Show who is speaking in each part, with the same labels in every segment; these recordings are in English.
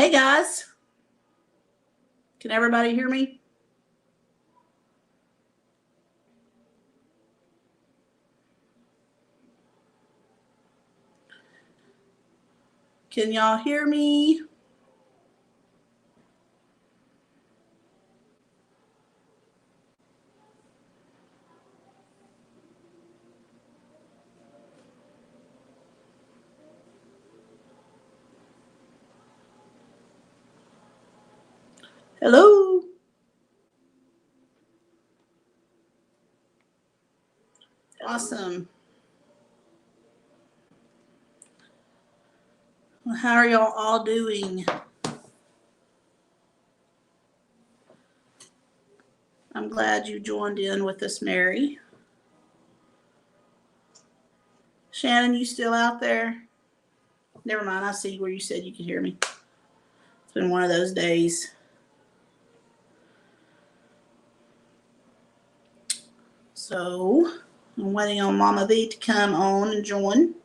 Speaker 1: Hey guys, can everybody hear me? Can y'all hear me? Hello? Awesome. Well, how are y'all all doing? I'm glad you joined in with us, Mary. Shannon, you still out there? Never mind, I see where you said you could hear me. It's been one of those days. So, I'm waiting on Mama V to come on and join.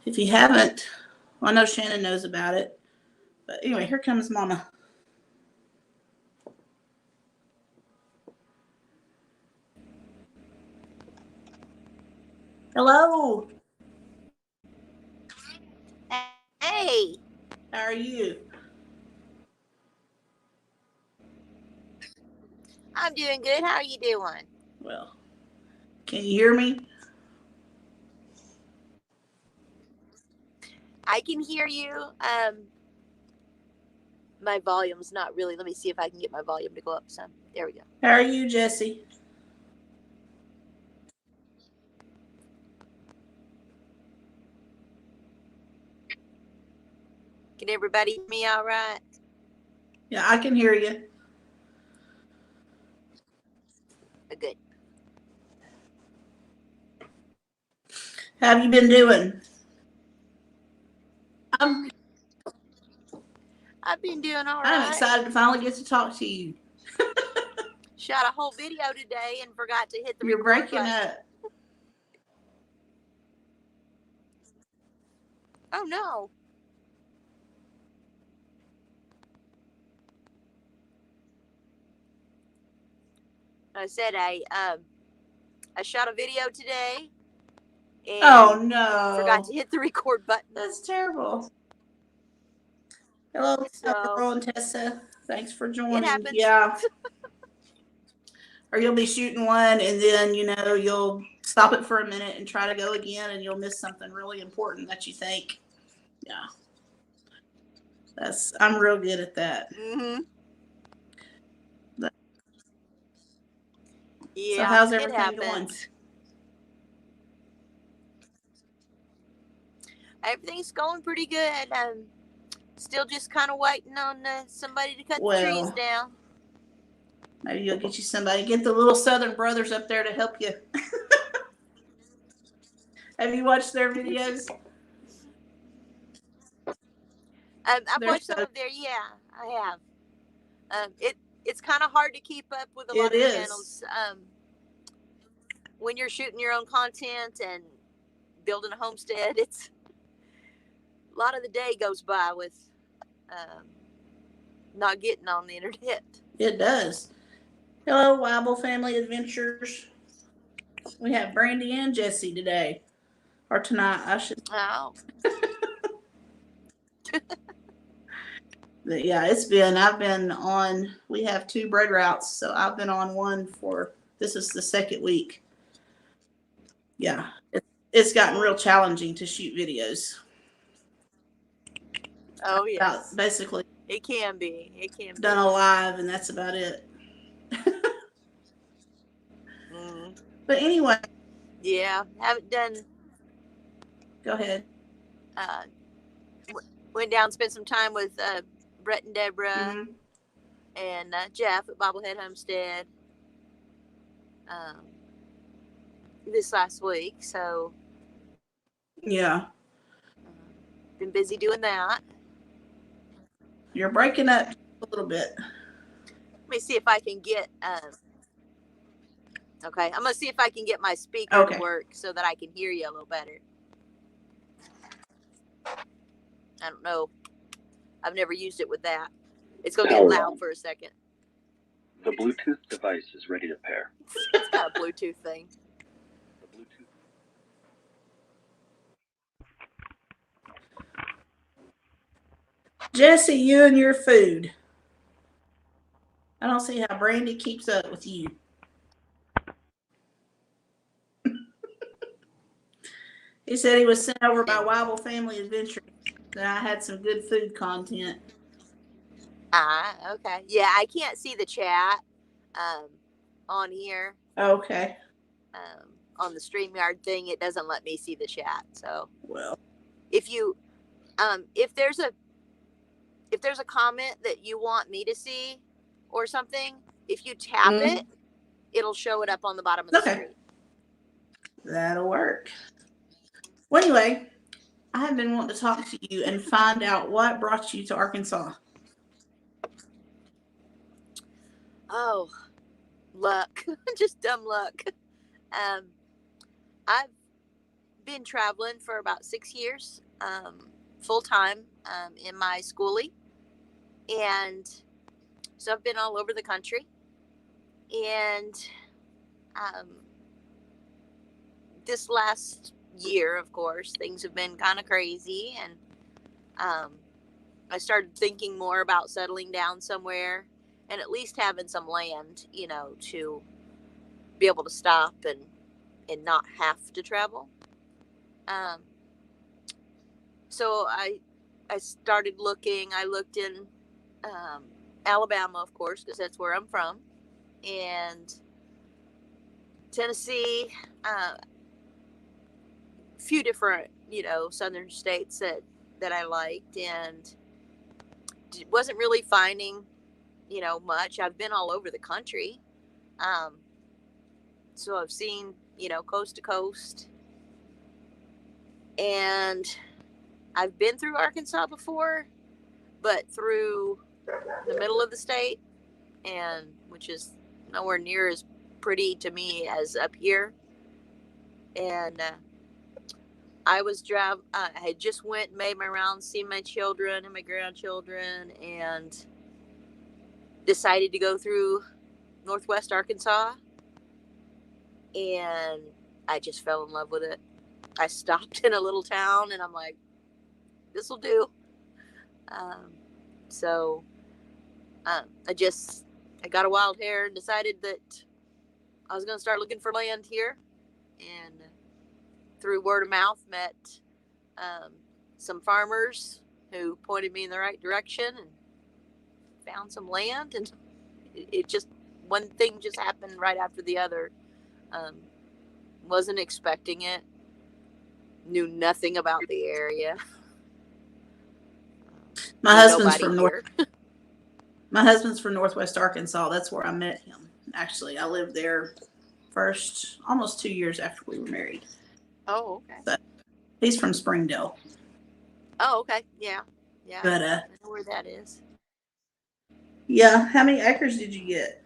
Speaker 1: If you haven't, well, I know Shannon knows about it. But anyway, here comes Mama. Hello.
Speaker 2: Hey.
Speaker 1: How are you?
Speaker 2: I'm doing good. How are you doing?
Speaker 1: Well, can you hear me?
Speaker 2: I can hear you. My volume's not really. Let me see if I can get my volume to go up some. There we go.
Speaker 1: How are you, Jesse?
Speaker 2: Can everybody hear me all right?
Speaker 1: Yeah, I can hear you.
Speaker 2: Good.
Speaker 1: How have you been doing?
Speaker 2: I've been doing all right.
Speaker 1: I'm excited to finally get to talk to you.
Speaker 2: Shot a whole video today and forgot to hit the
Speaker 1: You're
Speaker 2: record
Speaker 1: breaking
Speaker 2: button.
Speaker 1: up.
Speaker 2: Oh no. I said I shot a video today and
Speaker 1: Oh no.
Speaker 2: forgot to hit the record button.
Speaker 1: That's terrible. Hello, Earl and Tessa. Thanks for joining.
Speaker 2: It happens.
Speaker 1: Yeah. Or you'll be shooting one and then, you'll stop it for a minute and try to go again and you'll miss something really important that you think. Yeah. I'm real good at that.
Speaker 2: Mm-hmm. Yeah.
Speaker 1: So how's everything going?
Speaker 2: Everything's going pretty good. I'm still just kind of waiting on somebody to cut the trees down.
Speaker 1: Maybe you'll get you somebody. Get the little Southern Brothers up there to help you. Have you watched their videos?
Speaker 2: I've watched some of their. Yeah, I have. It's kind of hard to keep up with a lot of channels. When you're shooting your own content and building a homestead, it's a lot of the day goes by with not getting on the internet.
Speaker 1: It does. Hello, Wibble Family Adventures. We have Brandy and Jesse today. Or tonight, I should.
Speaker 2: Oh.
Speaker 1: Yeah, I've been on, we have 2 bread routes, so I've been on one this is the second week. Yeah, it's gotten real challenging to shoot videos.
Speaker 2: Oh, yeah.
Speaker 1: Basically.
Speaker 2: It can be.
Speaker 1: Done a live, and that's about it. But anyway.
Speaker 2: Yeah, haven't done.
Speaker 1: Go ahead.
Speaker 2: Went down, spent some time with Brett and Deborah and Jeff at Bobblehead Homestead this last week. So
Speaker 1: yeah,
Speaker 2: been busy doing that.
Speaker 1: You're breaking up a little bit.
Speaker 2: Let me see if I can get. Okay, I'm gonna see if I can get my speaker to work so that I can hear you a little better. I don't know. I've never used it with that. It's gonna get loud for a second.
Speaker 3: The Bluetooth device is ready to pair.
Speaker 2: It's got a Bluetooth thing.
Speaker 1: Jesse, you and your food. I don't see how Brandy keeps up with you. He said he was sent over by Weibel Family Adventure. That I had some good food content.
Speaker 2: Okay. Yeah, I can't see the chat on here.
Speaker 1: Okay.
Speaker 2: On the StreamYard thing, it doesn't let me see the chat. So,
Speaker 1: well,
Speaker 2: if you, if there's a comment that you want me to see or something, if you tap it, it'll show it up on the bottom of the screen.
Speaker 1: That'll work. Well, anyway, I have been wanting to talk to you and find out what brought you to Arkansas.
Speaker 2: Oh, luck. Just dumb luck. I've been traveling for about 6 years, full time, in my schoolie. And so I've been all over the country. And this last year, of course, things have been kind of crazy. And I started thinking more about settling down somewhere and at least having some land, to be able to stop and not have to travel. So I started looking. I looked in Alabama, of course, because that's where I'm from, and Tennessee, a few different, southern states that I liked, and wasn't really finding, much. I've been all over the country. So I've seen, coast to coast, and I've been through Arkansas before, but through the middle of the state, and which is nowhere near as pretty to me as up here. And I had just went and made my rounds, seen my children and my grandchildren, and decided to go through Northwest Arkansas. And I just fell in love with it. I stopped in a little town, and I'm like, this will do. So I got a wild hair and decided that I was going to start looking for land here. And through word of mouth, met some farmers who pointed me in the right direction and found some land. And it just, one thing just happened right after the other. Wasn't expecting it. Knew nothing about the area.
Speaker 1: My husband's from Northwest Arkansas. That's where I met him. Actually, I lived there first, almost 2 years after we were married.
Speaker 2: Oh, okay.
Speaker 1: But he's from Springdale.
Speaker 2: Oh, okay. Yeah.
Speaker 1: But
Speaker 2: I know where that is.
Speaker 1: Yeah. How many acres did you get?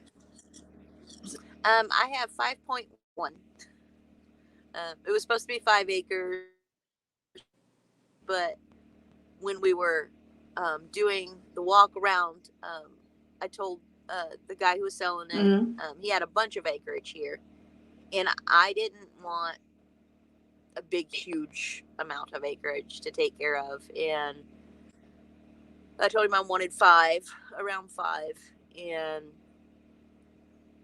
Speaker 2: I have 5.1. It was supposed to be 5 acres, but when we were doing the walk around, I told the guy who was selling it, he had a bunch of acreage here, and I didn't want a big, huge amount of acreage to take care of, and I told him I wanted around 5, and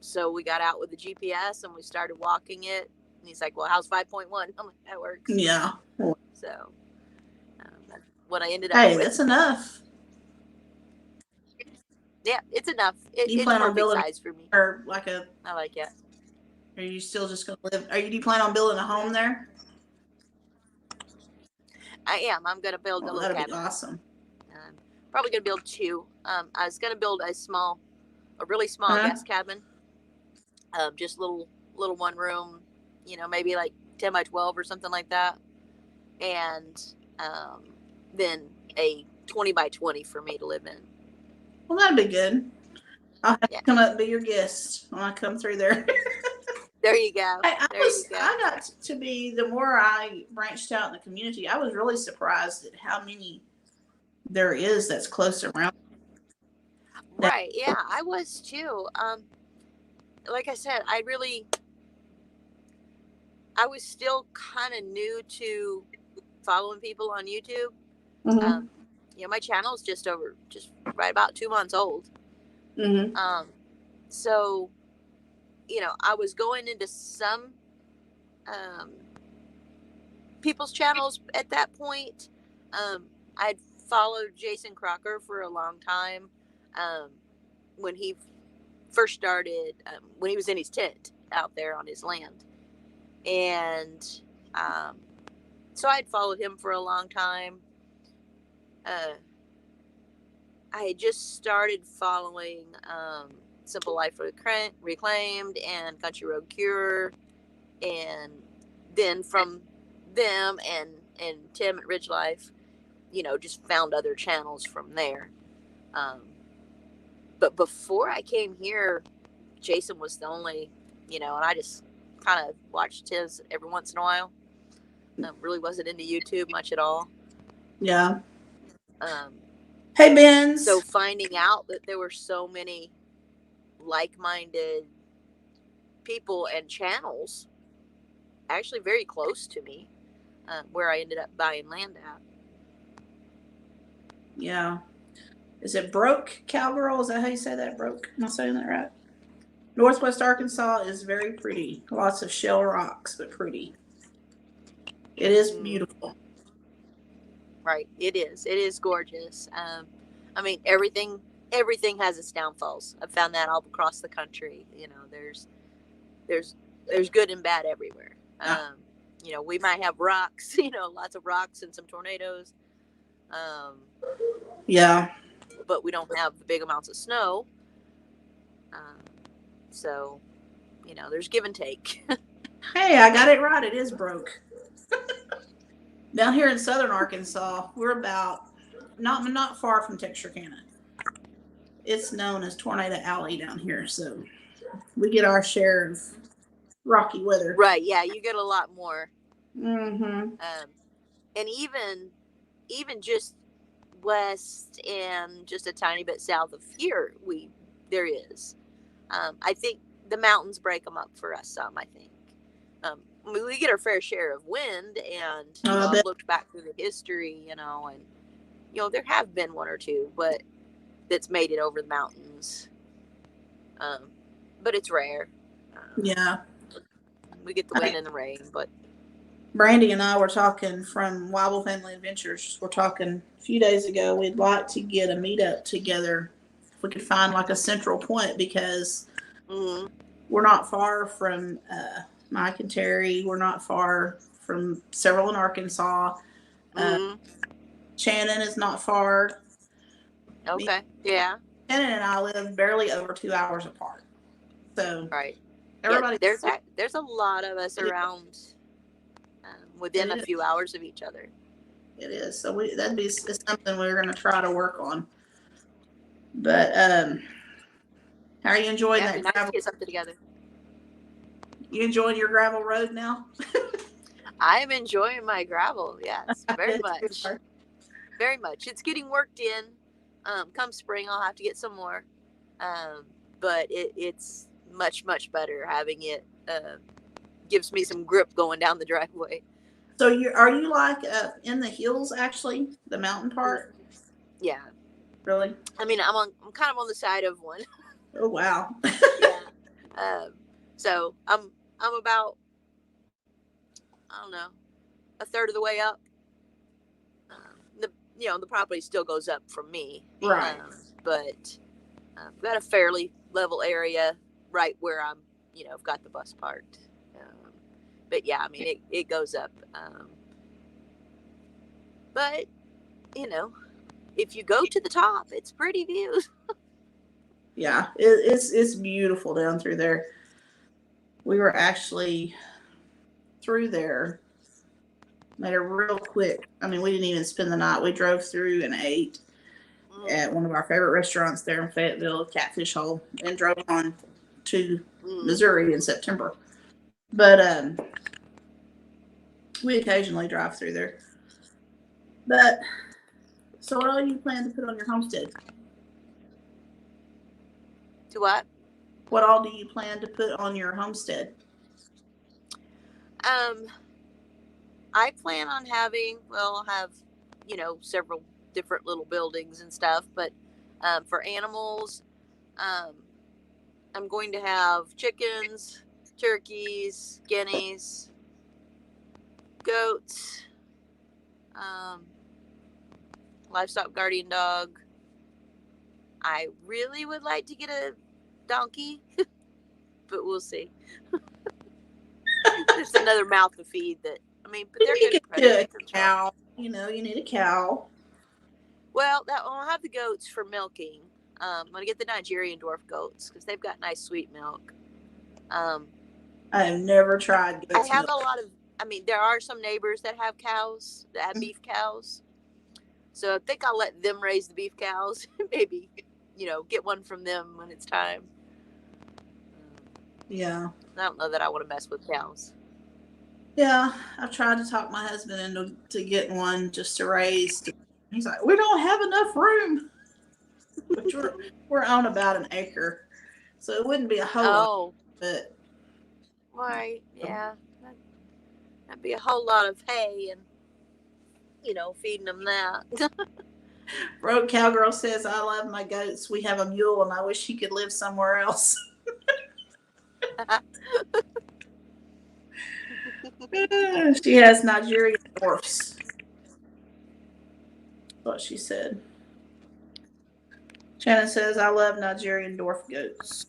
Speaker 2: so we got out with the GPS and we started walking it. And he's like, well, how's 5.1? I'm like, that works.
Speaker 1: Yeah.
Speaker 2: So that's what I ended up with.
Speaker 1: Hey, that's enough.
Speaker 2: Yeah, it's enough. It's
Speaker 1: plan on
Speaker 2: perfect
Speaker 1: building
Speaker 2: size for me.
Speaker 1: Or
Speaker 2: I like it.
Speaker 1: Are you still just going to live? Do you plan on building a home there?
Speaker 2: I am. I'm going to build a little cabin.
Speaker 1: That'd be awesome.
Speaker 2: Probably going to build 2. I was going to build a really small guest cabin. Just little one room, maybe like 10 by 12 or something like that. And then a 20 by 20 for me to live in.
Speaker 1: Well, that'd be good. I'll have to come up and be your guest when I come through there.
Speaker 2: There you go. There you go.
Speaker 1: I got to be, the more I branched out in the community, I was really surprised at how many there is that's close around.
Speaker 2: Right. Yeah, I was too. Like I said, I was still kind of new to following people on YouTube.
Speaker 1: Mm-hmm.
Speaker 2: My channel's just right about 2 months old.
Speaker 1: Mm-hmm.
Speaker 2: So, I was going into some people's channels at that point. I'd followed Jason Crocker for a long time when he first started, when he was in his tent out there on his land. And so I'd followed him for a long time. I had just started following Simple Life Reclaimed and Country Road Cure, and then from them and Tim at Ridge Life, just found other channels from there. But before I came here, Jason was the only, and I just kind of watched his every once in a while. Really wasn't into YouTube much at all.
Speaker 1: Yeah. Hey, Benz.
Speaker 2: So finding out that there were so many like-minded people and channels actually very close to me, where I ended up buying land at.
Speaker 1: Yeah. Is it Broke Cowgirl? Is that how you say that? Broke? Am I saying that right? Northwest Arkansas is very pretty. Lots of shell rocks, but pretty. It is beautiful. Right.
Speaker 2: It is gorgeous. I mean, everything has its downfalls. I've found that all across the country. There's good and bad everywhere. We might have rocks, lots of rocks and some tornadoes.
Speaker 1: Yeah.
Speaker 2: But we don't have the big amounts of snow. So, there's give and take.
Speaker 1: Hey, I got it right. It is Broke. Down here in southern Arkansas, we're about not far from Texarkana. It's known as Tornado Alley down here, so we get our share of rocky weather.
Speaker 2: Right? Yeah, you get a lot more.
Speaker 1: Mm-hmm.
Speaker 2: And even just west and just a tiny bit south of here, there is. I think the mountains break them up for us some. I think. We get our fair share of wind, and I've looked back through the history, and there have been one or two, but that's made it over the mountains. But it's rare.
Speaker 1: Yeah.
Speaker 2: We get the wind and the rain, but
Speaker 1: Brandy and I were talking from Wobble Family Adventures. We're talking a few days ago. We'd like to get a meetup together if we could find like a central point, because we're not far from Mike and Terry. We're not far from several in Arkansas. Shannon is not far.
Speaker 2: Okay. Yeah.
Speaker 1: Shannon and I live barely over 2 hours apart. So
Speaker 2: right.
Speaker 1: Everybody.
Speaker 2: Yeah, there's a lot of us around within a few hours of each other.
Speaker 1: It is. So that'd be something we're going to try to work on. But how are you enjoying that
Speaker 2: nice
Speaker 1: gravel?
Speaker 2: To get something together.
Speaker 1: You enjoying your gravel road now?
Speaker 2: I am enjoying my gravel. Yes, very much. Very much. It's getting worked in. Come spring, I'll have to get some more. But it's much, much better having it. Gives me some grip going down the driveway.
Speaker 1: So are you like in the hills, actually, the mountain part?
Speaker 2: Yeah.
Speaker 1: Really?
Speaker 2: I mean, I'm kind of on the side of one.
Speaker 1: Oh wow.
Speaker 2: Yeah. So I'm about, I don't know, a third of the way up. The property still goes up from me.
Speaker 1: Right.
Speaker 2: But I've got a fairly level area right where I'm, I've got the bus parked. But yeah, I mean, it goes up. But, if you go to the top, it's pretty views.
Speaker 1: Yeah, it's beautiful down through there. We were actually through there. Made a real quick. I mean, we didn't even spend the night. We drove through and ate at one of our favorite restaurants there in Fayetteville, Catfish Hole, and drove on to Missouri in September. But we occasionally drive through there. But so, what all you plan to put on your homestead?
Speaker 2: To what?
Speaker 1: What all do you plan to put on your homestead?
Speaker 2: I plan on having, well, I'll have, several different little buildings and stuff, but for animals, I'm going to have chickens, turkeys, guineas, goats, livestock guardian dog. I really would like to get a donkey, but we'll see. There's another mouth to feed that. But they're
Speaker 1: You
Speaker 2: good
Speaker 1: could get a
Speaker 2: predators.
Speaker 1: cow. You need a cow.
Speaker 2: Well, I'll have the goats for milking. I'm gonna get the Nigerian dwarf goats because they've got nice sweet milk.
Speaker 1: I have never tried goat's
Speaker 2: I have
Speaker 1: milk.
Speaker 2: a lot of. There are some neighbors that have cows, that have beef cows. So I think I'll let them raise the beef cows. Maybe, get one from them when it's time.
Speaker 1: Yeah.
Speaker 2: I don't know that I want to mess with cows.
Speaker 1: Yeah, I've tried to talk my husband into getting one just to raise. He's like, we don't have enough room. Which we're on about an acre, so it wouldn't be a whole lot, but
Speaker 2: right, yeah, that'd be a whole lot of hay and feeding them that.
Speaker 1: Road Cowgirl says, I love my goats. We have a mule and I wish he could live somewhere else. She has Nigerian dwarfs. That's what she said. Shannon says, I love Nigerian dwarf goats.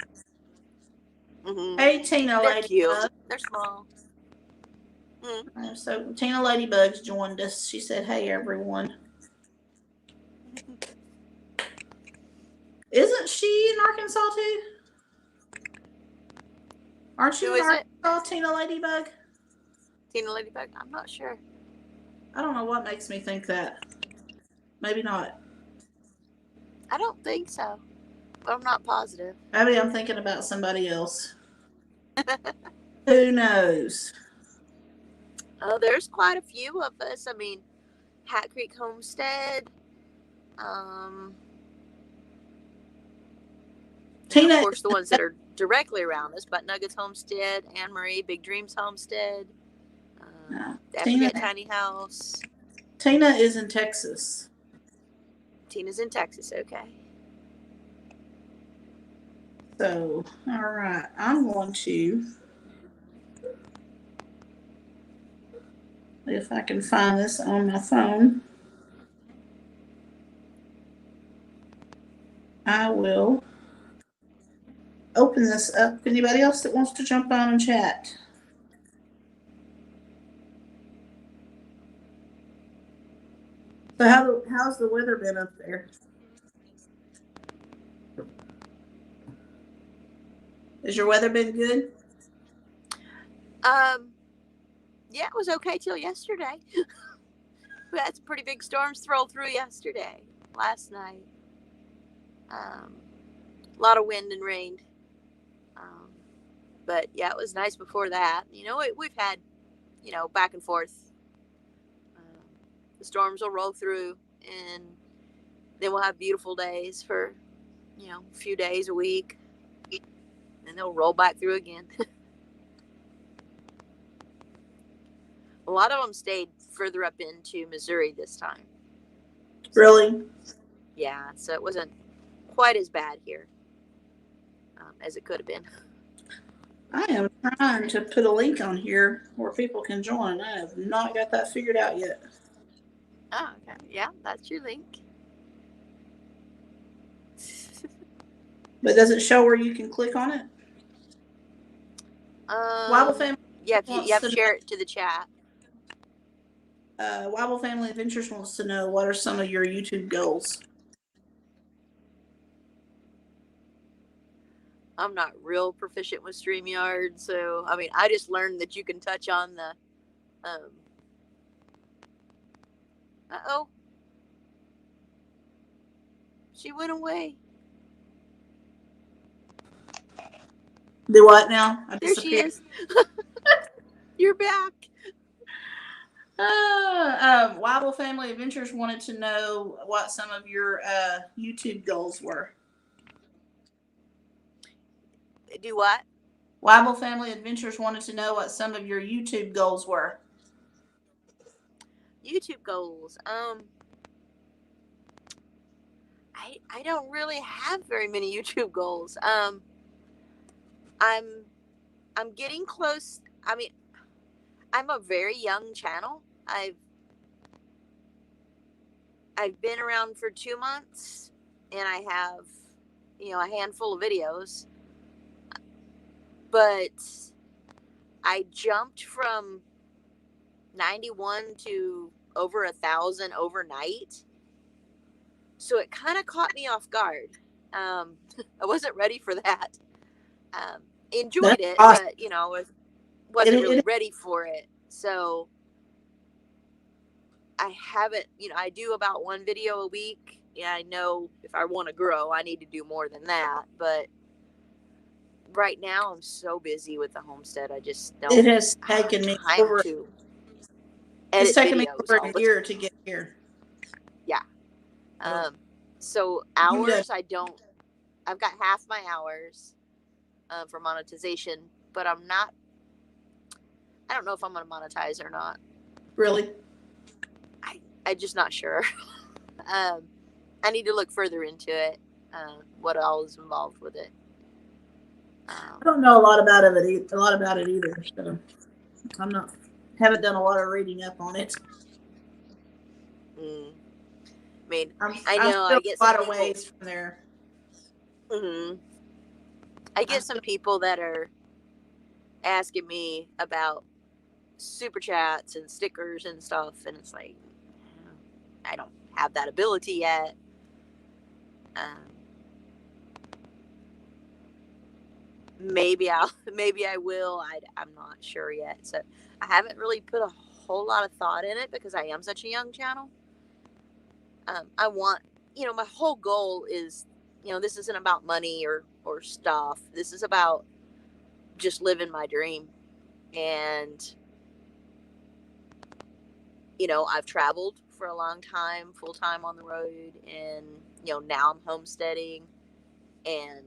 Speaker 2: Mm-hmm.
Speaker 1: Hey, Tina
Speaker 2: They're cute.
Speaker 1: Ladybug.
Speaker 2: They're small. Mm-hmm.
Speaker 1: So Tina Ladybug's joined us. She said, hey, everyone. Isn't she in Arkansas too? Aren't you in Arkansas, Tina Ladybug?
Speaker 2: Tina Ladybug? I'm not sure.
Speaker 1: I don't know what makes me think that. Maybe not.
Speaker 2: I don't think so. But I'm not positive.
Speaker 1: Maybe I'm thinking about somebody else. Who knows?
Speaker 2: Oh, there's quite a few of us. Hat Creek Homestead.
Speaker 1: Tina,
Speaker 2: of course, the ones that are directly around us, but Nuggets Homestead, Anne Marie, Big Dreams Homestead, Tina, Tiny House.
Speaker 1: Tina is in Texas.
Speaker 2: Tina's in Texas, okay.
Speaker 1: So, all right, I'm going to, if I can find this on my phone, I will open this up. Anybody else that wants to jump on and chat? So how's the weather been up there? Has your weather been good?
Speaker 2: Yeah, it was okay till yesterday. We had some pretty big storms roll through last night. A lot of wind and rain. But yeah, it was nice before that. We've had, back and forth. The storms will roll through, and then we'll have beautiful days for, a few days a week. And they'll roll back through again. A lot of them stayed further up into Missouri this time.
Speaker 1: Really?
Speaker 2: Yeah, so it wasn't quite as bad here as it could have been.
Speaker 1: I am trying to put a link on here where people can join. I have not got that figured out yet.
Speaker 2: Oh, okay. Yeah, that's your link.
Speaker 1: But does it show where you can click on it? Wobble Family.
Speaker 2: Yeah, you have to share it to the chat.
Speaker 1: Wobble Family Adventures wants to know, what are some of your YouTube goals?
Speaker 2: I'm not real proficient with StreamYard, so I just learned that you can touch on the uh-oh. She went away.
Speaker 1: Do what now?
Speaker 2: There she is. You're back.
Speaker 1: Wibble Family Adventures wanted to know what some of your YouTube goals were.
Speaker 2: Do what?
Speaker 1: Wibble Family Adventures wanted to know what some of your YouTube goals were.
Speaker 2: YouTube goals. I don't really have very many YouTube goals. I'm getting close. I mean, I'm a very young channel. I've been around for 2 months, and I have, a handful of videos. But I jumped from 91 to over 1,000 overnight. So it kind of caught me off guard. I wasn't ready for that. Enjoyed
Speaker 1: That's
Speaker 2: it,
Speaker 1: awesome.
Speaker 2: but wasn't really ready for it. So I haven't, I do about one video a week. Yeah, I know if I want to grow, I need to do more than that. But right now, I'm so busy with the homestead. I just don't.
Speaker 1: It has taken me over.
Speaker 2: To edit
Speaker 1: It's taken me
Speaker 2: videos
Speaker 1: over
Speaker 2: all
Speaker 1: a
Speaker 2: the
Speaker 1: year
Speaker 2: time.
Speaker 1: to get here.
Speaker 2: Yeah. So hours, I've got half my hours for monetization, but I don't know if I'm going to monetize or not.
Speaker 1: Really?
Speaker 2: I'm just not sure. I need to look further into it, what all is involved with it.
Speaker 1: I don't know a lot about it either. So haven't done a lot of reading up on it.
Speaker 2: I mean,
Speaker 1: I know
Speaker 2: I get
Speaker 1: a lot
Speaker 2: some
Speaker 1: of
Speaker 2: people,
Speaker 1: ways from there.
Speaker 2: Mm-hmm. I get some people that are asking me about super chats and stickers and stuff, and it's like, I don't have that ability yet. Maybe I will. I'm not sure yet. So I haven't really put a whole lot of thought in it because I am such a young channel. I want, my whole goal is, this isn't about money or stuff. This is about just living my dream. And, I've traveled for a long time, full time on the road. And, now I'm homesteading. And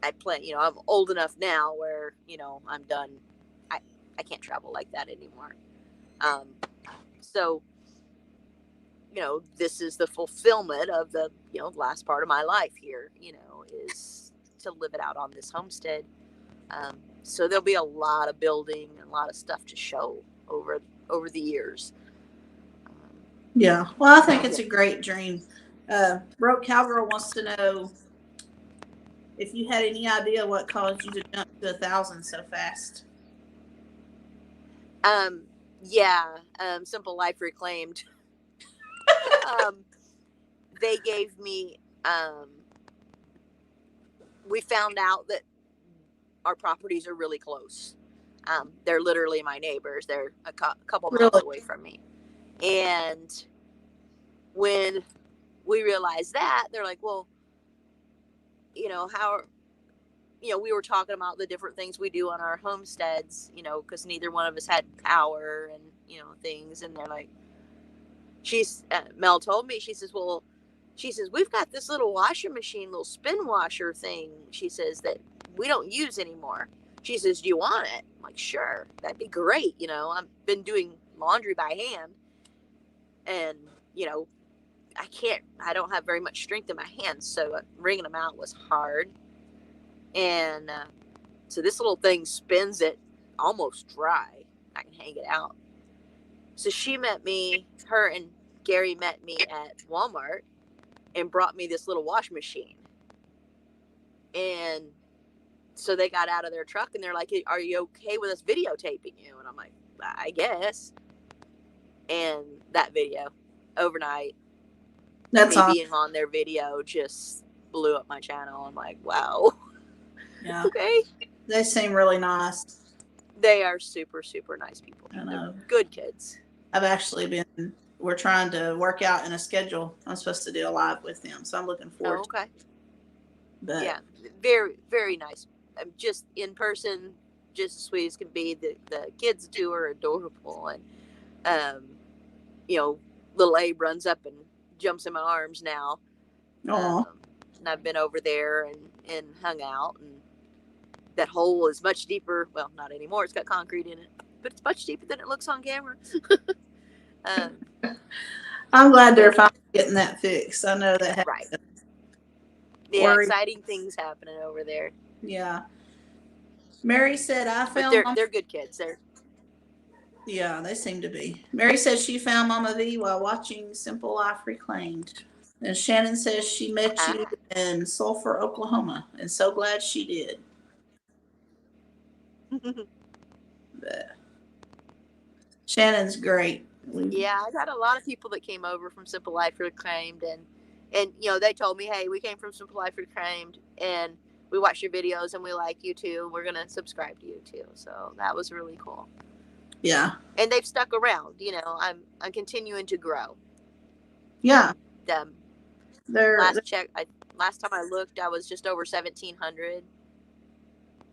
Speaker 2: I plan, I'm old enough now where, I'm done. I can't travel like that anymore. So, this is the fulfillment of the, last part of my life here, is to live it out on this homestead. So there'll be a lot of building and a lot of stuff to show over the years.
Speaker 1: Yeah. Well, I think it's a great dream. Broke Cowgirl wants to know if you had any idea what caused you to jump to 1,000 so fast.
Speaker 2: Simple Life Reclaimed. They gave me, we found out that our properties are really close. They're literally my neighbors. They're a couple miles away from me. And when we realized that, they're like, well, how, we were talking about the different things we do on our homesteads, because neither one of us had power and, things. And they're like, Mel told me, she says, we've got this little washing machine, little spin washer thing. She says that we don't use anymore. She says, do you want it? I'm like, sure, that'd be great. I've been doing laundry by hand and, I don't have very much strength in my hands. So wringing them out was hard. And so this little thing spins it almost dry. I can hang it out. So her and Gary met me at Walmart and brought me this little wash machine. And so they got out of their truck and they're like, are you okay with us videotaping you? And I'm like, I guess. And that video overnight,
Speaker 1: That's awesome.
Speaker 2: being on their video just blew up my channel. I'm like, wow.
Speaker 1: Yeah.
Speaker 2: Okay.
Speaker 1: They seem really nice.
Speaker 2: They are super, super nice people.
Speaker 1: I know.
Speaker 2: They're good kids.
Speaker 1: We're trying to work out in a schedule. I'm supposed to do a live with them. So I'm looking forward
Speaker 2: to it.
Speaker 1: But
Speaker 2: yeah, very, very nice. Just in person, just as sweet as can be. The kids too are adorable, and you know, little Abe runs up and jumps in my arms now.
Speaker 1: Oh,
Speaker 2: And I've been over there and hung out, and that hole is much deeper. Well, not anymore. It's got concrete in it, but it's much deeper than it looks on camera.
Speaker 1: I'm glad they're finally getting that fixed. I know that.
Speaker 2: Right. Yeah,
Speaker 1: Worried.
Speaker 2: exciting things happening over there.
Speaker 1: Yeah. Mary said I
Speaker 2: But
Speaker 1: found.
Speaker 2: they're good kids.
Speaker 1: Yeah, they seem to be. Mary says she found Mama V while watching Simple Life Reclaimed. And Shannon says she met you in Sulphur, Oklahoma, and so glad she did. But Shannon's great.
Speaker 2: Yeah, I got a lot of people that came over from Simple Life Reclaimed, and you know, they told me, hey, we came from Simple Life Reclaimed, and we watch your videos, and we like you too. We're gonna subscribe to you too. So that was really cool.
Speaker 1: Yeah.
Speaker 2: And they've stuck around. You know, I'm continuing to grow.
Speaker 1: Yeah.
Speaker 2: Last time I looked, I was just over 1,700.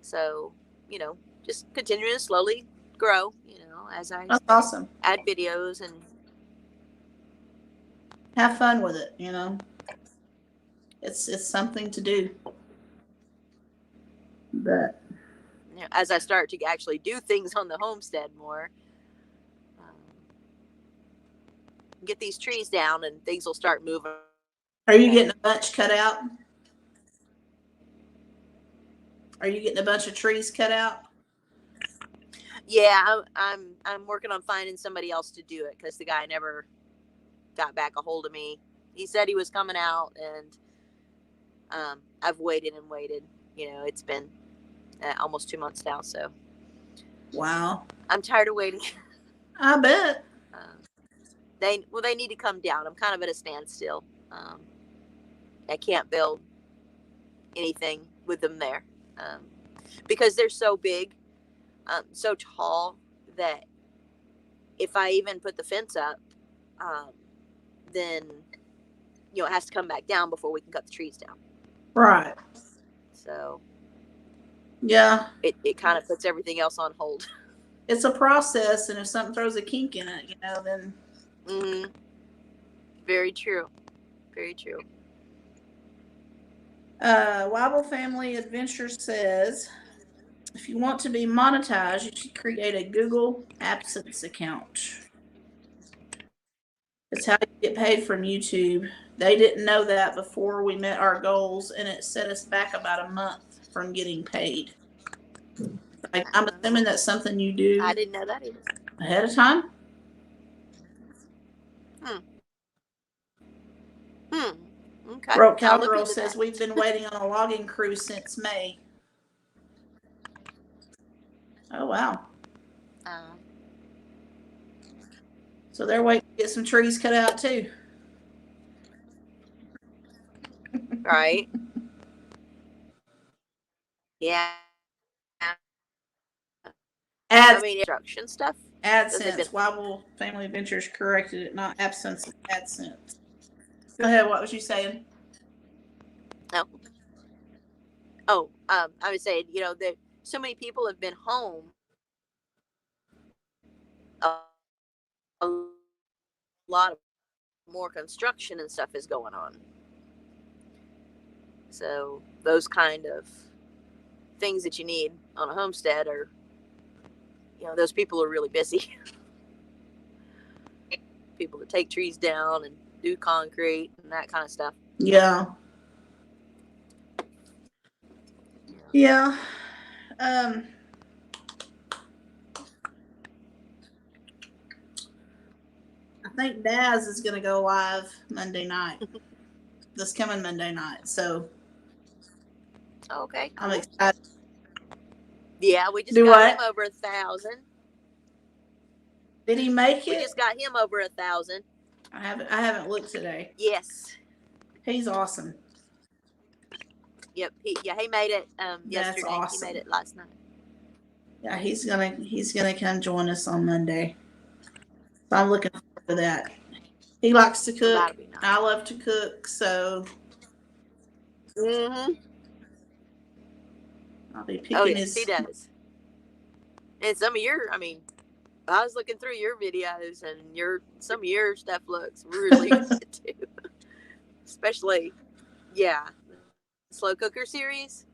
Speaker 2: So, you know, just continuing to slowly grow, you know, as I
Speaker 1: That's awesome.
Speaker 2: add videos and
Speaker 1: have fun with it, you know. It's something to do. But
Speaker 2: you know, as I start to actually do things on the homestead more, get these trees down and things will start moving.
Speaker 1: Are you getting a bunch cut out? Are you getting a bunch of trees cut out?
Speaker 2: Yeah, I'm working on finding somebody else to do it because the guy never got back a hold of me. He said he was coming out, and I've waited and waited. You know, it's been almost 2 months now, so
Speaker 1: wow,
Speaker 2: I'm tired of waiting.
Speaker 1: I bet.
Speaker 2: They need to come down. I'm kind of at a standstill. I can't build anything with them there because they're so big, so tall that if I even put the fence up, then you know it has to come back down before we can cut the trees down.
Speaker 1: Right.
Speaker 2: So
Speaker 1: yeah,
Speaker 2: it kind of puts everything else on hold.
Speaker 1: It's a process, and if something throws a kink in it, you know, then.
Speaker 2: Mm-hmm. Very true. Very true.
Speaker 1: Wobble Family Adventure says, if you want to be monetized, you should create a Google AdSense account. It's how you get paid from YouTube. They didn't know that before we met our goals, and it set us back about a month from getting paid. Like, I'm assuming that's something you do.
Speaker 2: I didn't know that either.
Speaker 1: Ahead of time?
Speaker 2: Okay.
Speaker 1: Broke Cowgirl says we've been waiting on a logging crew since May. Oh, wow. So they're waiting to get some trees cut out too.
Speaker 2: Right. Yeah. I mean, instruction stuff.
Speaker 1: AdSense. Wobble Family Adventures corrected it, not AdSense. AdSense. Go ahead. What was you saying?
Speaker 2: No. Oh, I was saying, you know, that so many people have been home. A lot of more construction and stuff is going on. So those kind of things that you need on a homestead are, you know, those people are really busy. People that take trees down and do concrete and that kind of stuff.
Speaker 1: Yeah. Yeah. I think Daz is going to go live Monday night. This coming Monday night. So.
Speaker 2: Okay.
Speaker 1: Cool. I'm excited.
Speaker 2: Yeah, we just got him over 1,000.
Speaker 1: Did he make it?
Speaker 2: We just got him over 1,000.
Speaker 1: I haven't looked today.
Speaker 2: Yes.
Speaker 1: He's awesome.
Speaker 2: Yep. He made it yesterday.
Speaker 1: Awesome.
Speaker 2: He made it last night.
Speaker 1: Yeah, he's gonna come join us on Monday. So I'm looking forward to that. He likes to cook. Nice. I love to cook, so.
Speaker 2: Mm-hmm.
Speaker 1: I'll be picking
Speaker 2: he does. And some of your, I mean, I was looking through your videos, and some of your stuff looks really good too. Especially, yeah, slow cooker series.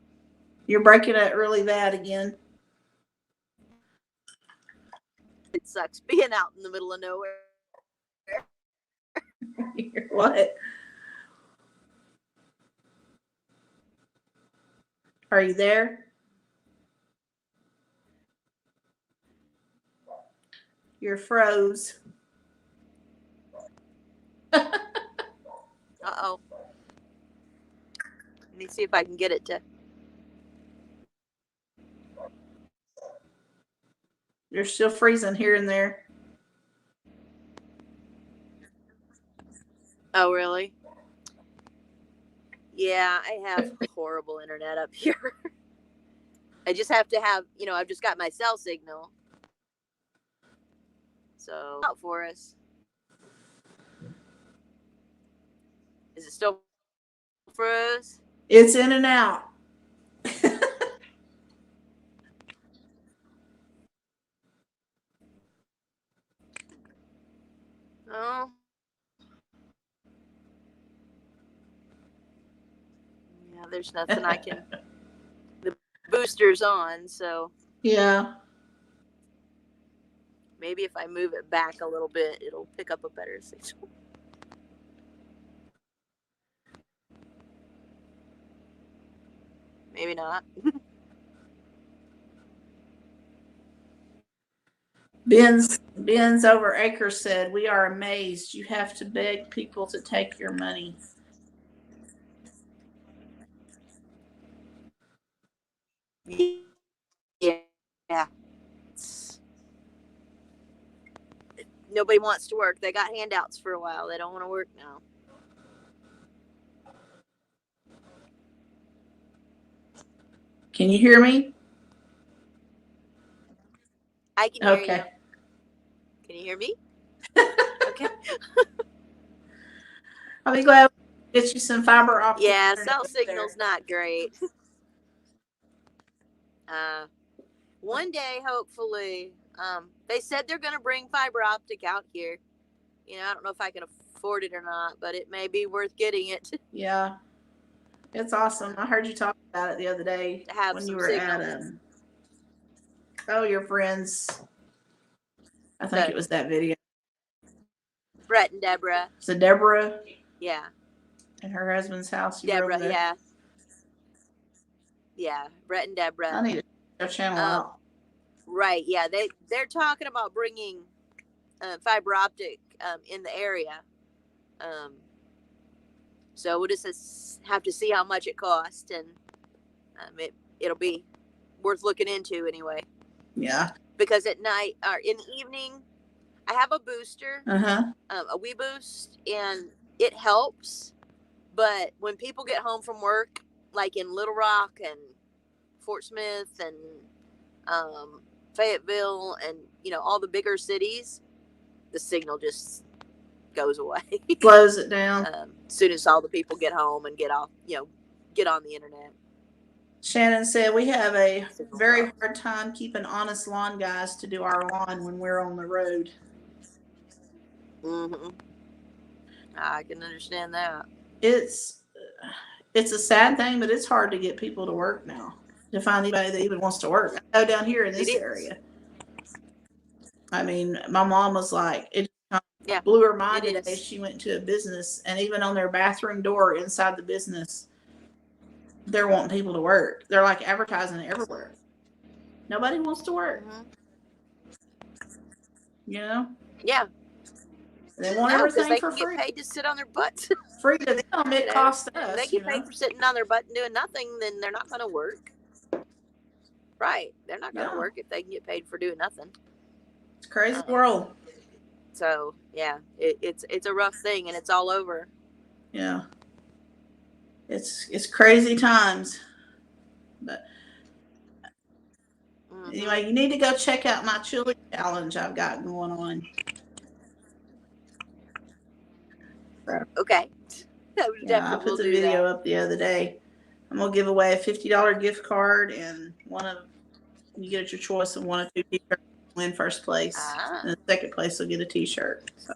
Speaker 1: You're breaking it really bad again.
Speaker 2: It sucks being out in the middle of nowhere.
Speaker 1: What? Are you there? You're froze.
Speaker 2: Uh-oh. Let me see if I can get it to.
Speaker 1: You're still freezing here and there.
Speaker 2: Oh, really? Yeah, I have horrible internet up here. I just have to have, I've just got my cell signal. So, out for us. Is it still froze?
Speaker 1: It's in and out.
Speaker 2: Oh. Yeah, there's nothing I can. The booster's on, so
Speaker 1: Yeah.
Speaker 2: maybe if I move it back a little bit, it'll pick up a better signal. Maybe not.
Speaker 1: Ben's over Acre said, "We are amazed. You have to beg people to take your money."
Speaker 2: Yeah. Nobody wants to work. They got handouts for a while. They don't want to work now.
Speaker 1: Can you hear me?
Speaker 2: I can hear
Speaker 1: Okay.
Speaker 2: you. Can you hear me? Okay.
Speaker 1: I'll be glad to get you some fiber optic.
Speaker 2: Yeah,
Speaker 1: internet
Speaker 2: cell
Speaker 1: up
Speaker 2: signal's
Speaker 1: there.
Speaker 2: not great. One day, hopefully, they said they're going to bring fiber optic out here. I don't know if I can afford it or not, but it may be worth getting it.
Speaker 1: Yeah. It's awesome. I heard you talk about it the other day
Speaker 2: To have
Speaker 1: when
Speaker 2: some
Speaker 1: you were
Speaker 2: signal.
Speaker 1: at your friends. I think it was that video.
Speaker 2: Brett and Deborah.
Speaker 1: So Deborah
Speaker 2: Yeah.
Speaker 1: and her husband's house. You were
Speaker 2: Deborah,
Speaker 1: over there?
Speaker 2: yeah. Yeah, Brett and Deborah.
Speaker 1: I need to check their channel out.
Speaker 2: Right, yeah. They're talking about bringing fiber optic in the area. So we'll just have to see how much it costs, and it'll be worth looking into anyway.
Speaker 1: Yeah.
Speaker 2: Because at night or in the evening, I have a booster, a WeBoost, and it helps. But when people get home from work, like in Little Rock and Fort Smith and Fayetteville and all the bigger cities, the signal just goes away.
Speaker 1: Slows it down.
Speaker 2: As soon as all the people get home and get off, get on the internet.
Speaker 1: Shannon said we have a very hard time keeping honest lawn guys to do our lawn when we're on the road.
Speaker 2: Mm-hmm. I can understand that.
Speaker 1: It's a sad thing, but it's hard to get people to work now, to find anybody that even wants to work. I know down here in this area. I mean, my mom was like, it blew her mind today. She went to a business, and even on their bathroom door inside the business, they're wanting people to work. They're like advertising it everywhere. Nobody wants to work.
Speaker 2: Yeah.
Speaker 1: They want everything
Speaker 2: they
Speaker 1: for
Speaker 2: can
Speaker 1: free.
Speaker 2: Get paid to sit on their butts.
Speaker 1: Free to them, it costs us.
Speaker 2: If they get paid for sitting on their butt and doing nothing, then they're not going to work. Right. They're not going to work if they can get paid for doing nothing.
Speaker 1: It's a crazy world.
Speaker 2: So, yeah, it's a rough thing, and it's all over.
Speaker 1: Yeah. It's crazy times. But anyway, you need to go check out my chili challenge I've got going on.
Speaker 2: Okay.
Speaker 1: I put the video up the other day. I'm gonna give away a $50 gift card, and one of You get your choice of one or two t-shirts. Win first place. And the second place will get a t-shirt. So.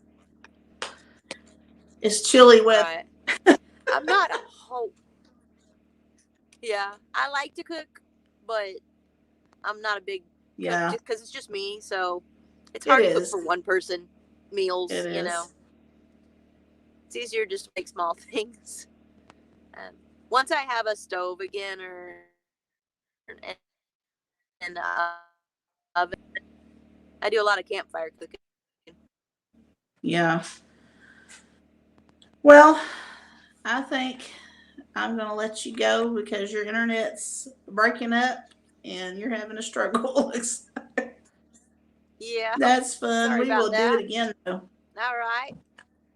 Speaker 1: It's chilly weather.
Speaker 2: Right. I'm not a whole. Yeah, I like to cook, but I'm not a big cook just because it's just me. So it's hard to cook for one person meals. You know, it's easier just to make small things. Once I have a stove again or an oven, I do a lot of campfire cooking.
Speaker 1: Yeah. Well, I think I'm going to let you go because your internet's breaking up and you're having a struggle.
Speaker 2: Yeah.
Speaker 1: That's fun.
Speaker 2: Sorry
Speaker 1: We
Speaker 2: about
Speaker 1: will
Speaker 2: that.
Speaker 1: do it again, though.
Speaker 2: All right.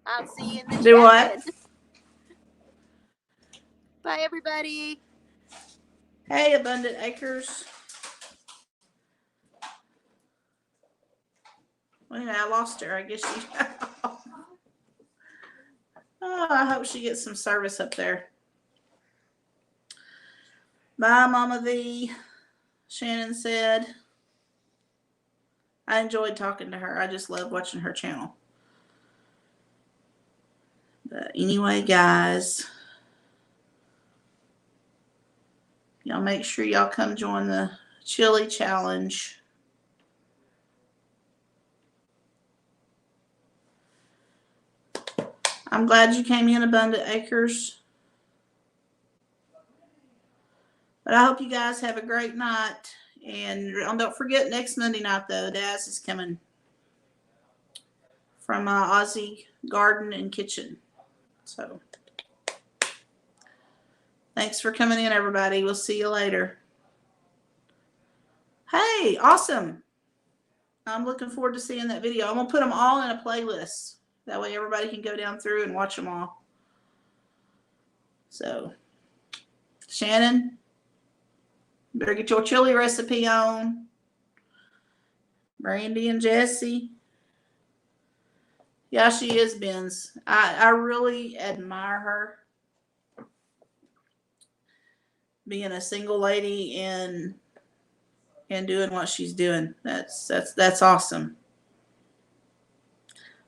Speaker 2: I'll see you in the
Speaker 1: Do
Speaker 2: chat.
Speaker 1: what?
Speaker 2: Bye, everybody.
Speaker 1: Hey, Abundant Acres. Well, anyway, I lost her. I guess she. Oh, I hope she gets some service up there. Bye, Mama V. Shannon said. I enjoyed talking to her. I just love watching her channel. But anyway, guys, y'all make sure y'all come join the chili challenge. I'm glad you came in, Abundant Acres. But I hope you guys have a great night. And don't forget, next Monday night, though, Daz is coming from Aussie Garden and Kitchen. So, thanks for coming in, everybody. We'll see you later. Hey, awesome. I'm looking forward to seeing that video. I'm going to put them all in a playlist. That way everybody can go down through and watch them all. So, Shannon, better get your chili recipe on. Brandy and Jesse. Yeah, she is, Benz. I really admire her. Being a single lady and doing what she's doing. That's awesome.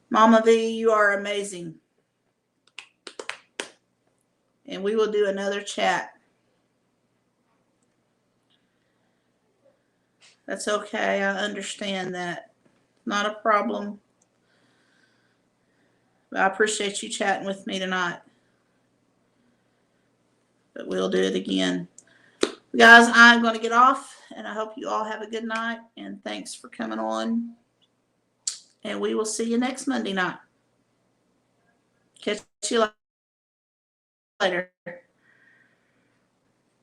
Speaker 1: Mama V, you are amazing. And we will do another chat. That's okay. I understand that. Not a problem. But I appreciate you chatting with me tonight. But we'll do it again. Guys, I'm going to get off, and I hope you all have a good night. And thanks for coming on. And we will see you next Monday night. Catch you later.